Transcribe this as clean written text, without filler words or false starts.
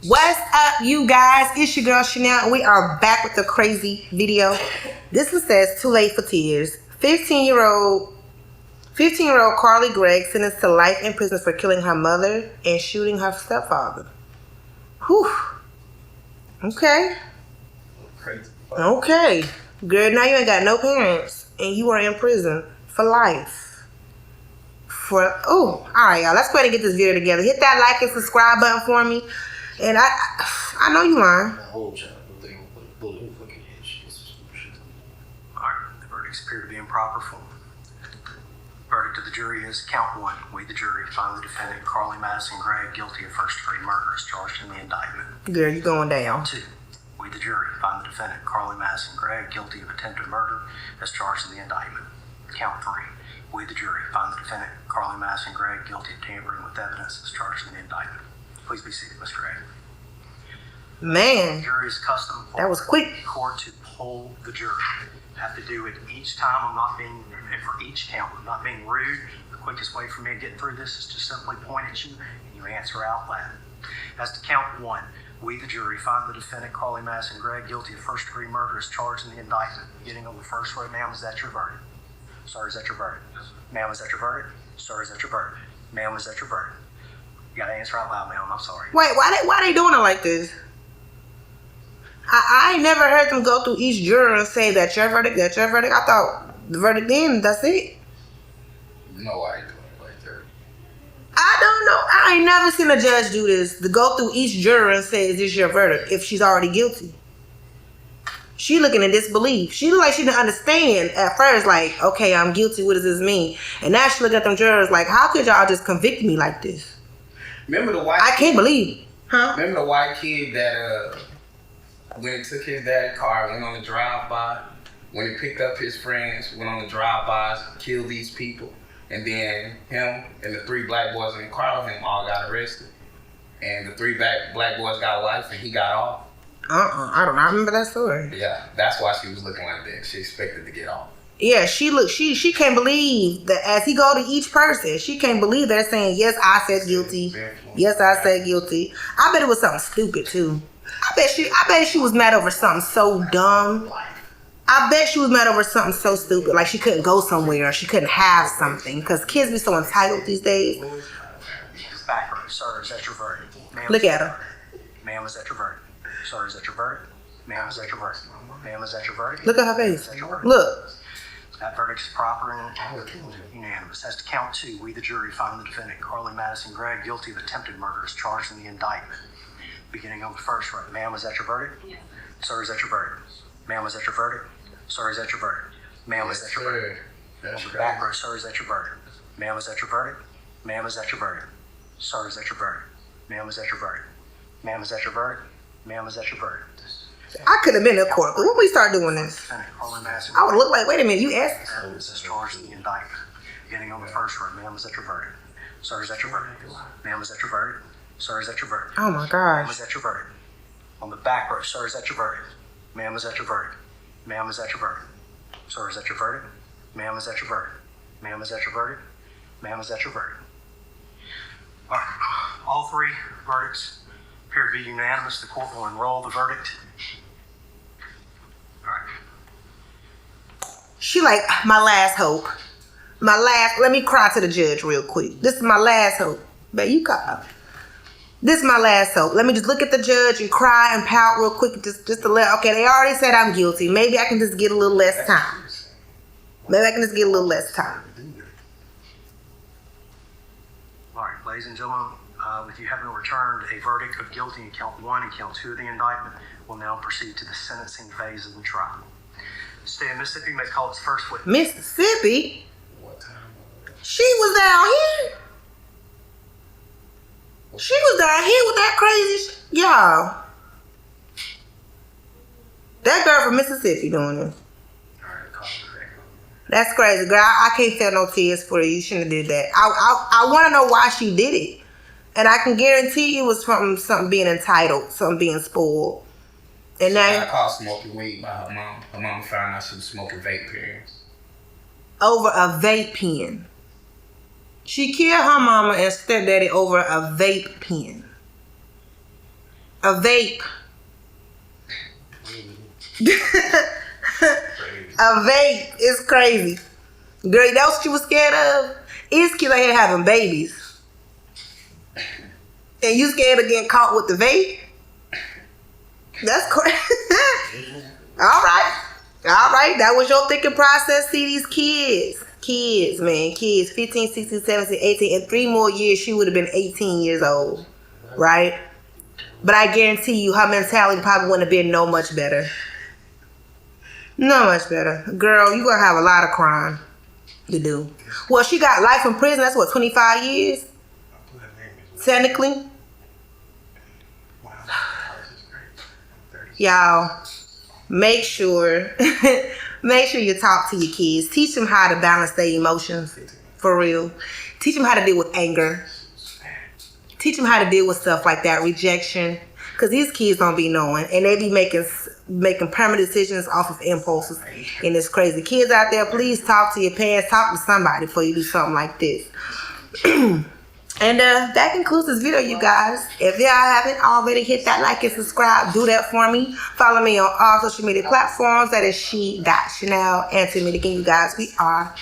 What's up, you guys? It's your girl Chanel, and we are back with a crazy video. This one says, "Too late for tears." 15-year-old Carly Gregg sentenced to life in prison for killing her mother and shooting her stepfather. Whew. Okay. Crazy. Okay. Girl, now you ain't got no parents, and you are in prison for life. Alright, y'all. Let's go ahead and get this video together. Hit that like and subscribe button for me. And I know you lying. Alright, the verdicts appear to be in proper form. Verdict of the jury is count 1. We, the jury, find the defendant, Carly Madison Gregg, guilty of first-degree murder as charged in the indictment. Girl, you going down. Count 2. We, the jury, find the defendant, Carly Madison Gregg, guilty of attempted murder as charged in the indictment. Count 3. We, the jury, find the defendant, Carly Madison Gregg, guilty of tampering with evidence as charged in the indictment. Please be seated, Mr. Gregg. Man, The jury's custom for that was quick. the court to poll the jury. Have to do it each time. And for each count, I'm not being rude. The quickest way for me to get through this is to simply point at you and you answer out loud. As to count 1, we, the jury, find the defendant, Carly Madison Gregg, guilty of first-degree murder as charged in the indictment. Beginning on the first row, ma'am, is that your verdict? Sir, is that your verdict? Ma'am, is that your verdict? Sir, is that your verdict? Ma'am, is that your verdict? You gotta answer out loud, ma'am. I'm sorry. Wait, why they doing it like this? I ain't never heard them go through each juror and say that's your verdict, that's your verdict. I thought the verdict then, that's it. No, I ain't doing it like that. I don't know. I ain't never seen a judge do this, to go through each juror and say, is this your verdict, if she's already guilty. She looking in disbelief. She look like she didn't understand at first, like, okay, I'm guilty, what does this mean? And now she look at them jurors like, how could y'all just convict me like this? Remember the white I can't believe it. Huh? Remember the white kid that when he took his dad's car, went on the drive-by, when he picked up his friends, went on the drive-bys, killed these people, and then him and the 3 black boys in the car with him all got arrested. And the 3 black boys got life and he got off. I don't remember that story. Yeah, that's why she was looking like that. She expected to get off. Yeah, she can't believe that as he go to each person, she can't believe they're saying, yes, I said guilty. Yes, I said guilty. I bet it was something stupid too. I bet she was mad over something so dumb. I bet she was mad over something so stupid. Like she couldn't go somewhere or she couldn't have something. Because kids be so entitled these days. Back row, sir, is that your verdict? Ma'am, Look at her. Ma'am, is that your verdict? Sir, is that your verdict? Ma'am, is that your verdict? Ma'am, is that your verdict? Look at her face. Is that your verdict? Look. That verdict is proper and unanimous. As to count 2, we, the jury, find the defendant, Carly Madison Gregg, guilty of attempted murder as charged in the indictment. Beginning on the first row. Ma'am, is that your verdict? Yes. Sir, is that your verdict? Ma'am, is that your verdict? Sir, is that your verdict? Ma'am, is that your verdict? That's On the back row, sir, is that your verdict? Ma'am, is that your verdict? Ma'am, is that your verdict? Sir, is that your verdict? Ma'am, is that your verdict? Ma'am, is that your verdict? Ma'am, is that your verdict? I could have been in court, but when we start doing this, Defendant, Carly Madison I would look like, wait a minute, you asked? evidence is charged in the indictment. Beginning on the first row, ma'am, is that your verdict? Sir, is that your verdict? Ma'am, is that your verdict? Sir, is that your verdict? Oh my Ma'am, gosh. is that your verdict? On the back row, sir, is that your verdict? Ma'am, is that your verdict? Ma'am, is that your verdict? Sir, is that your verdict? Ma'am, is that your verdict? Ma'am, is that your verdict? Ma'am, is that your verdict? All right. All 3 verdicts appear to be unanimous. The court will enroll the verdict. All right. She like, my last hope. Let me cry to the judge real quick. This is my last hope. But you cry. This is my last hope. Let me just look at the judge and cry and pout real quick just to let, okay, they already said I'm guilty. Maybe I can just get a little less time. Maybe I can just get a little less time. All right, ladies and gentlemen, with you having returned a verdict of guilty in count 1 and count 2 of the indictment, we'll now proceed to the sentencing phase of the trial. The state of Mississippi may call its first witness. Mississippi? What time? She was down here. She was down here with that crazy y'all. That girl from Mississippi doing it. All right, call me back. That's crazy, girl. I can't feel no tears for you. You shouldn't have did that. I want to know why she did it. And I can guarantee it was from something being entitled, something being spoiled. And So now I caught smoking weed by her mom. Her mom found out she was smoking vape pens. over a vape pen. She killed her mama and stepdaddy over a vape pen. A vape. A vape is crazy. Girl, that's what you was scared of? These kids out here having babies. And you scared of getting caught with the vape? That's crazy. All right. That was your thinking process. See, these kids, man, 15, 16, 17, 18, in 3 more years, she would have been 18 years old, right? But I guarantee you, her mentality probably wouldn't have been no much better. No much better. Girl, you gonna have a lot of crime to do. Well, she got life in prison. That's what, 25 years? Technically. Y'all, make sure you talk to your kids. Teach them how to balance their emotions, for real. Teach them how to deal with anger. Teach them how to deal with stuff like that, rejection. Because these kids don't be knowing, and they be making permanent decisions off of impulses. And it's crazy. Kids out there, please talk to your parents. Talk to somebody before you do something like this. And that concludes this video, you guys. If y'all haven't already, hit that like and subscribe. Do that for me. Follow me on all social media platforms. That is she.chanel. And to meet again, you guys, we are